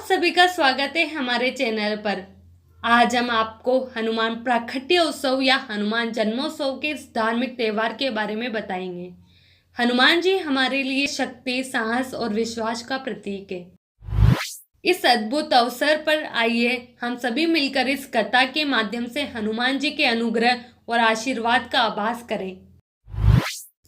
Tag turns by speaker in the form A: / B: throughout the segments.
A: सभी का स्वागत है हमारे चैनल पर। आज हम आपको हनुमान प्राकट्य उत्सव या हनुमान जन्मोत्सव के इस धार्मिक त्योहार के बारे में बताएंगे। हनुमान जी हमारे लिए शक्ति, साहस और विश्वास का प्रतीक है। इस अद्भुत अवसर पर आइए हम सभी मिलकर इस कथा के माध्यम से हनुमान जी के अनुग्रह और आशीर्वाद का आभास करें।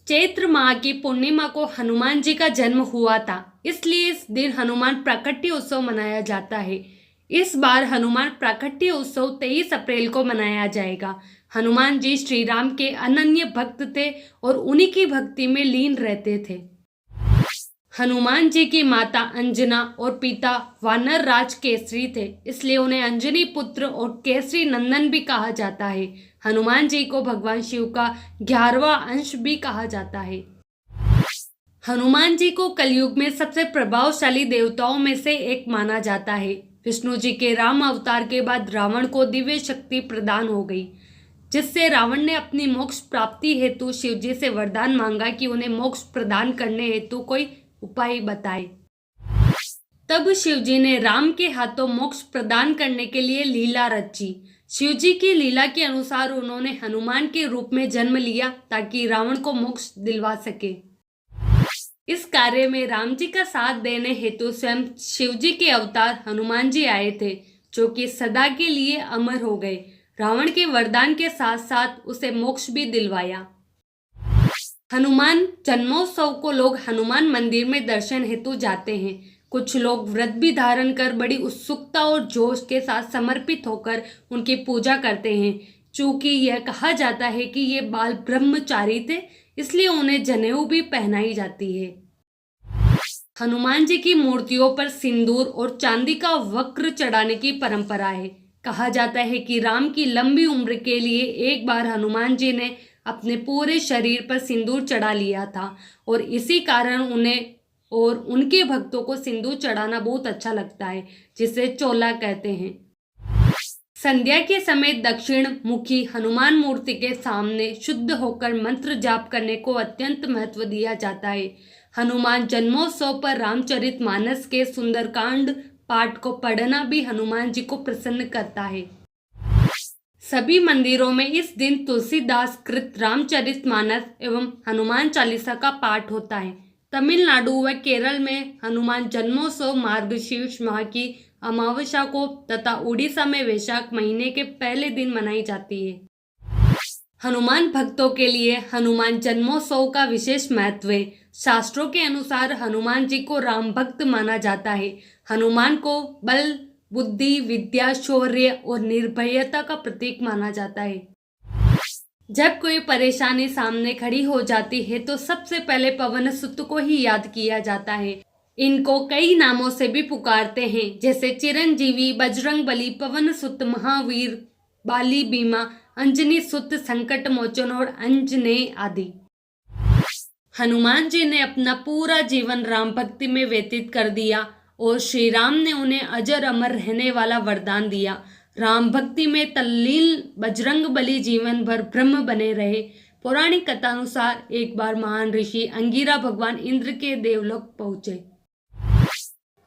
A: चैत्र माह की पूर्णिमा को हनुमान जी का जन्म हुआ था, इसलिए इस दिन हनुमान प्राकट्य उत्सव मनाया जाता है। इस बार हनुमान प्राकट्य उत्सव 23 अप्रैल को मनाया जाएगा। हनुमान जी श्री राम के अनन्य भक्त थे और उन्हीं की भक्ति में लीन रहते थे। हनुमान जी की माता अंजना और पिता वानर राज केसरी थे, इसलिए उन्हें अंजनी पुत्र और केसरी नंदन भी कहा जाता है। हनुमान जी को भगवान शिव का 11वां अंश भी कहा जाता है। हनुमान जी को कलयुग में सबसे प्रभावशाली देवताओं में से एक माना जाता है। विष्णु जी के राम अवतार के बाद रावण को दिव्य शक्ति प्रदान हो गई, जिससे रावण ने अपनी मोक्ष प्राप्ति हेतु शिव जी से वरदान मांगा कि उन्हें मोक्ष प्रदान करने हेतु कोई उपाय बताए। तब शिव जी ने राम के हाथों मोक्ष प्रदान करने के लिए लीला रची। शिव जी की लीला के अनुसार उन्होंने हनुमान के रूप में जन्म लिया ताकि रावण को मोक्ष दिलवा सके। इस कार्य में राम जी का साथ देने हेतु स्वयं शिव जी के अवतार हनुमान जी आए थे, जो कि सदा के लिए अमर हो गए। रावण के वरदान के साथ साथ उसे मोक्ष भी दिलवाया। हनुमान जन्मोत्सव को लोग हनुमान मंदिर में दर्शन हेतु जाते हैं। कुछ लोग व्रत भी धारण कर बड़ी उत्सुकता और जोश के साथ समर्पित होकर उनकी पूजा करते हैं। चूंकि यह कहा जाता है कि ये बाल ब्रह्मचारी थे, इसलिए उन्हें जनेऊ भी पहनाई जाती है। हनुमान जी की मूर्तियों पर सिंदूर और चांदी का वक्र चढ़ाने की परंपरा है। कहा जाता है कि राम की लंबी उम्र के लिए एक बार हनुमान जी ने अपने पूरे शरीर पर सिंदूर चढ़ा लिया था और इसी कारण उन्हें और उनके भक्तों को सिंदूर चढ़ाना बहुत अच्छा लगता है, जिसे चोला कहते हैं। संध्या के समय दक्षिण मुखी हनुमान मूर्ति के सामने शुद्ध होकर मंत्र जाप करने को अत्यंत महत्व दिया जाता है। हनुमान जन्मोत्सव पर रामचरितमानस के सुंदरकांड पाठ को पढ़ना भी हनुमान जी को प्रसन्न करता है। सभी मंदिरों में इस दिन तुलसीदास कृत रामचरितमानस एवं हनुमान चालीसा का पाठ होता है। तमिलनाडु व केरल में हनुमान जन्मोत्सव मार्गशीर्ष माह की अमावस्या को तथा उड़ीसा में वैशाख महीने के पहले दिन मनाई जाती है। हनुमान भक्तों के लिए हनुमान जन्मोत्सव का विशेष महत्व है। शास्त्रों के अनुसार हनुमान जी को राम भक्त माना जाता है। हनुमान को बल, बुद्धि, विद्या, शौर्य और निर्भयता का प्रतीक माना जाता है। जब कोई परेशानी सामने खड़ी हो जाती है तो सबसे पहले पवन सुत को ही याद किया जाता है। इनको कई नामों से भी पुकारते हैं, जैसे चिरंजीवी, बजरंगबली, पवन सुत, महावीर, बाली बीमा, अंजनी सुत, संकट मोचन और अंजनेय आदि। हनुमान जी ने अपना पूरा जीवन राम भक्ति में व्यतीत कर दिया और श्री राम ने उन्हें अजर अमर रहने वाला वरदान दिया। राम भक्ति में तल्लीन बजरंगबली जीवन भर ब्रह्म बने रहे। पौराणिक कथानुसार एक बार महान ऋषि अंगिरा भगवान इंद्र के देवलोक पहुंचे।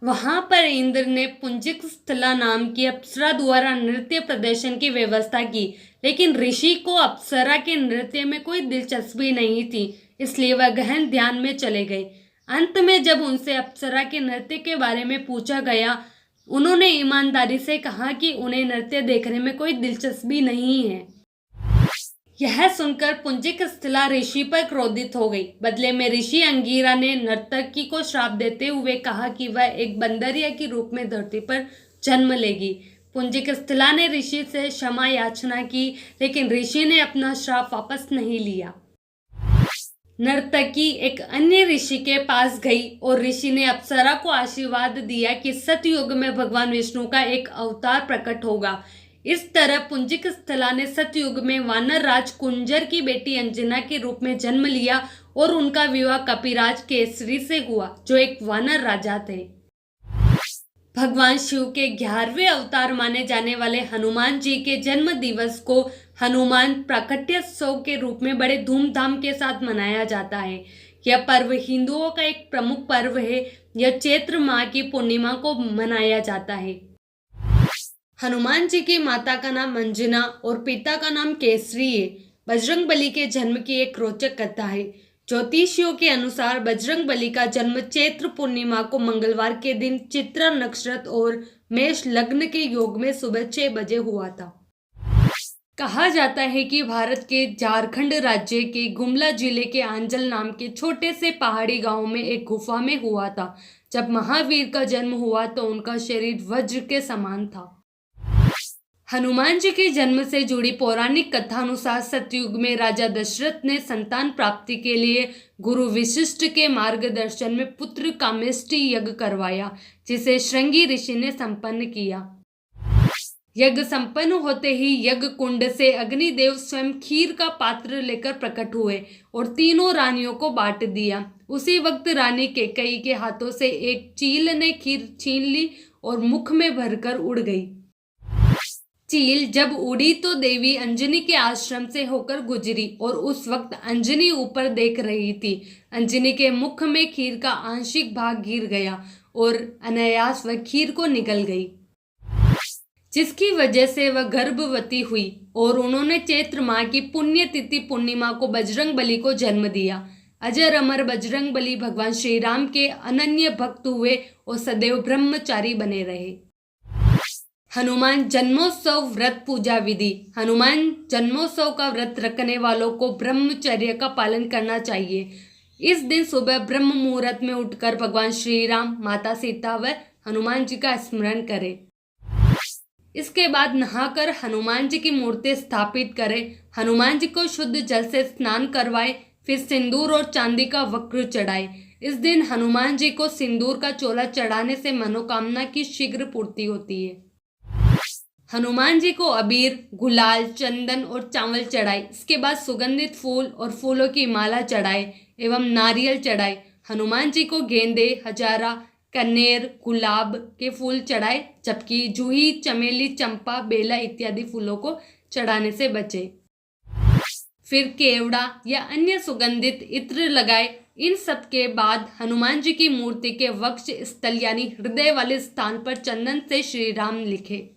A: वहां पर इंद्र ने पुंजिक स्थला नाम की अप्सरा द्वारा नृत्य प्रदर्शन की व्यवस्था की, लेकिन ऋषि को अप्सरा के नृत्य में कोई दिलचस्पी नहीं थी, इसलिए वह गहन ध्यान में चले गए। अंत में जब उनसे अप्सरा के नृत्य के बारे में पूछा गया, उन्होंने ईमानदारी से कहा कि उन्हें नृत्य देखने में कोई दिलचस्पी नहीं है। यह सुनकर पुंजिक स्थला ऋषि पर क्रोधित हो गई। बदले में ऋषि अंगिरा ने नर्तकी को श्राप देते हुए कहा कि वह एक बंदरिया के रूप में धरती पर जन्म लेगी। पुंजिक स्थला ने ऋषि से क्षमा याचना की, लेकिन ऋषि ने अपना श्राप वापस नहीं लिया। नर्तकी एक अन्य ऋषि के पास गई और ऋषि ने अप्सरा को आशीर्वाद दिया कि सतयुग में भगवान विष्णु का एक अवतार प्रकट होगा। इस तरह पुंजिक स्थला ने सतयुग में वानर राज कुंजर की बेटी अंजना के रूप में जन्म लिया और उनका विवाह कपिराज केसरी से हुआ, जो एक वानर राजा थे। भगवान शिव के 11वें अवतार माने जाने वाले हनुमान जी के जन्म दिवस को हनुमान प्राकट्योत्सव के रूप में बड़े धूमधाम के साथ मनाया जाता है। यह पर्व हिंदुओं का एक प्रमुख पर्व है। यह चैत्र माह की पूर्णिमा को मनाया जाता है। हनुमान जी की माता का नाम अंजना और पिता का नाम केसरी है। बजरंगबली के जन्म की एक रोचक कथा है। ज्योतिषियों के अनुसार बजरंगबली का जन्म चैत्र पूर्णिमा को मंगलवार के दिन चित्रा नक्षत्र और मेष लग्न के योग में सुबह 6 बजे हुआ था। कहा जाता है कि भारत के झारखंड राज्य के गुमला जिले के आंचल नाम के छोटे से पहाड़ी गांव में एक गुफा में हुआ था। जब महावीर का जन्म हुआ तो उनका शरीर वज्र के समान था। हनुमान जी के जन्म से जुड़ी पौराणिक कथा अनुसार सतयुग में राजा दशरथ ने संतान प्राप्ति के लिए गुरु वशिष्ठ के मार्गदर्शन में पुत्र कामेष्टि यज्ञ करवाया, जिसे श्रृंगी ऋषि ने संपन्न किया। यज्ञ संपन्न होते ही यज्ञ कुंड से अग्निदेव स्वयं खीर का पात्र लेकर प्रकट हुए और तीनों रानियों को बांट दिया। उसी वक्त रानी कैकेयी के हाथों से एक चील ने खीर छीन ली और मुख में भरकर उड़ गई। चील जब उड़ी तो देवी अंजनी के आश्रम से होकर गुजरी और उस वक्त अंजनी ऊपर देख रही थी। अंजनी के मुख में खीर का आंशिक भाग गिर गया और अनायास वह खीर को निगल गई, जिसकी वजह से वह गर्भवती हुई और उन्होंने चैत्र माह की पुण्य तिथि पूर्णिमा को बजरंगबली को जन्म दिया। अजर अमर बजरंगबली भगवान श्री राम के अनन्य भक्त हुए और सदैव ब्रह्मचारी बने रहे। हनुमान जन्मोत्सव व्रत पूजा विधि। हनुमान जन्मोत्सव का व्रत रखने वालों को ब्रह्मचर्य का पालन करना चाहिए। इस दिन सुबह ब्रह्म मुहूर्त में उठकर भगवान श्री राम, माता सीता व हनुमान जी का स्मरण करें। इसके बाद नहाकर हनुमान जी की मूर्ति स्थापित करें। हनुमान जी को शुद्ध जल से स्नान करवाएं, फिर सिंदूर और चांदी का वक्र चढ़ाएं। इस दिन हनुमान जी को सिंदूर का चोला चढ़ाने से मनोकामना की शीघ्र पूर्ति होती है। हनुमान जी को अबीर, गुलाल, चंदन और चावल चढ़ाए। इसके बाद सुगंधित फूल और फूलों की माला चढ़ाए एवं नारियल चढ़ाए। हनुमान जी को गेंदे, हजारा, कनेर, गुलाब के फूल चढ़ाए, जबकि जूही, चमेली, चंपा, बेला इत्यादि फूलों को चढ़ाने से बचे। फिर केवड़ा या अन्य सुगंधित इत्र लगाए। इन सब के बाद हनुमान जी की मूर्ति के वक्ष स्थल यानी हृदय वाले स्थान पर चंदन से श्री राम लिखे।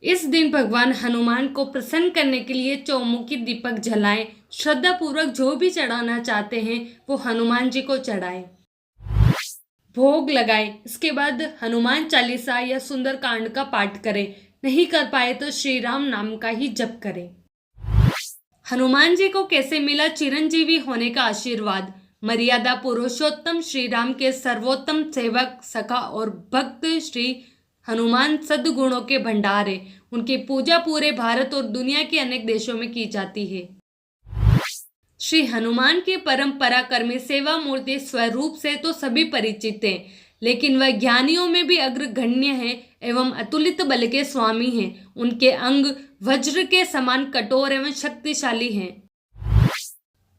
A: इस दिन भगवान हनुमान को प्रसन्न करने के लिए चौमुखी दीपक जलाएं। श्रद्धा पूर्वक जो भी चढ़ाना चाहते हैं वो हनुमान जी को चढ़ाएं। भोग लगाएं। इसके बाद हनुमान चालीसा या सुंदरकांड का पाठ करें। नहीं कर पाए तो श्री राम नाम का ही जप करें। हनुमान जी को कैसे मिला चिरंजीवी होने का आशीर्वाद। मर्यादा पुरुषोत्तम श्री राम के सर्वोत्तम सेवक, सखा और भक्त श्री हनुमान सद्गुणों के भंडार है। उनकी पूजा पूरे भारत और दुनिया के अनेक देशों में की जाती है। श्री हनुमान की परम पराक्रमी सेवा मूर्ति स्वरूप से तो सभी परिचित हैं, लेकिन वह ज्ञानियों में भी अग्रगण्य हैं एवं अतुलित बल के स्वामी हैं। उनके अंग वज्र के समान कठोर एवं शक्तिशाली हैं।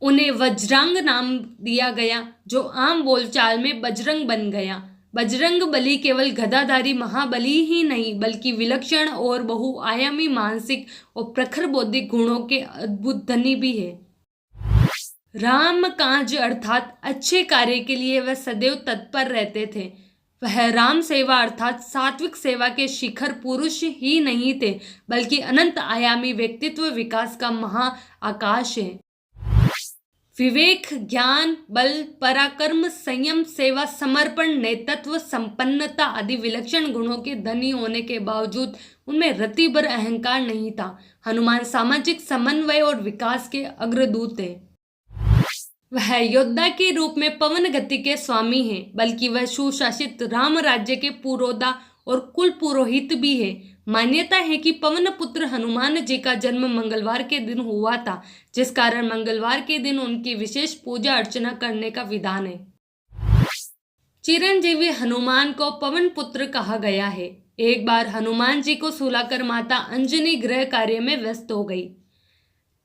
A: उन्हें वज्रांग नाम दिया गया, जो आम बोलचाल में बजरंग बन गया। बजरंग बली केवल गदाधारी महाबली ही नहीं, बल्कि विलक्षण और बहुआयामी मानसिक और प्रखर बौद्धिक गुणों के अद्भुत धनी भी है। राम काज अर्थात अच्छे कार्य के लिए वह सदैव तत्पर रहते थे। वह राम सेवा अर्थात सात्विक सेवा के शिखर पुरुष ही नहीं थे, बल्कि अनंत आयामी व्यक्तित्व विकास का महा आकाश है। विवेक, ज्ञान, बल, पराक्रम, संयम, सेवा, समर्पण, नेतृत्व, संपन्नता आदि विलक्षण गुणों के धनी होने के बावजूद उनमें रति भर अहंकार नहीं था। हनुमान सामाजिक समन्वय और विकास के अग्रदूत है। वह योद्धा के रूप में पवन गति के स्वामी हैं, बल्कि वह सुशासित राम राज्य के पुरोधा और कुल पुरोहित भी है। मान्यता है कि पवन पुत्र हनुमान जी का जन्म मंगलवार के दिन हुआ था, जिस कारण मंगलवार के दिन उनकी विशेष पूजा अर्चना करने का विधान है। चिरंजीवी हनुमान को पवन पुत्र कहा गया है। एक बार हनुमान जी को सुलाकर माता अंजनी गृह कार्य में व्यस्त हो गई।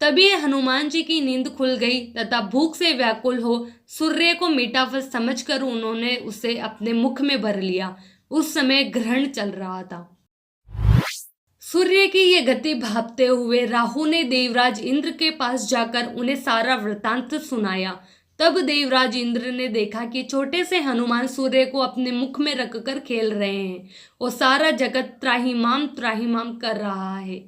A: तभी हनुमान जी की नींद खुल गई तथा भूख से व्याकुल हो सूर्य को मीठा फल समझकर उन्होंने उसे अपने मुख में भर लिया। उस समय ग्रहण चल रहा था। सूर्य की ये गति भांपते हुए राहु ने देवराज इंद्र के पास जाकर उन्हें सारा वृतांत सुनाया। तब देवराज इंद्र ने देखा कि छोटे से हनुमान सूर्य को अपने मुख में रखकर खेल रहे हैं और सारा जगत त्राहिमाम त्राहिमाम कर रहा है।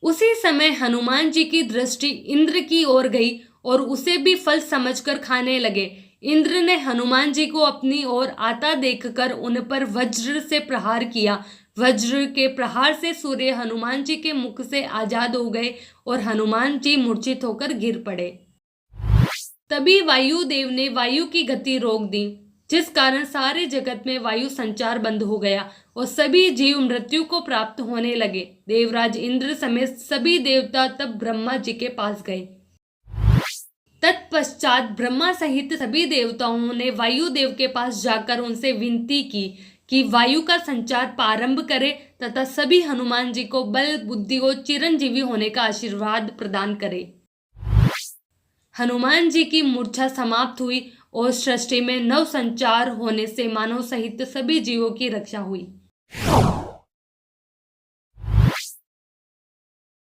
A: उसी समय हनुमान जी की दृष्टि इंद्र की ओर गई और उसे भी फल समझकर खाने लगे। इंद्र ने हनुमान जी को अपनी ओर आता देखकर उन पर वज्र से प्रहार किया। वज्र के प्रहार से सूर्य हनुमान जी के मुख से आजाद हो गए और हनुमान जी मूर्छित होकर गिर पड़े। तभी वायुदेव ने वायु की गति रोक दी, जिस कारण सारे जगत में वायु संचार बंद हो गया और सभी जीव मृत्यु को प्राप्त होने लगे। देवराज इंद्र समेत सभी देवता तब ब्रह्मा जी के पास गए। तत्पश्चात ब्रह्मा सहित सभी देवताओं ने वायुदेव के पास जाकर उनसे विनती की कि वायु का संचार प्रारंभ करे तथा सभी हनुमान जी को बल बुद्धि और चिरंजीवी होने का आशीर्वाद प्रदान करे। हनुमान जी की मूर्छा समाप्त हुई और सृष्टि में नव संचार होने से मानव सहित सभी जीवों की रक्षा हुई।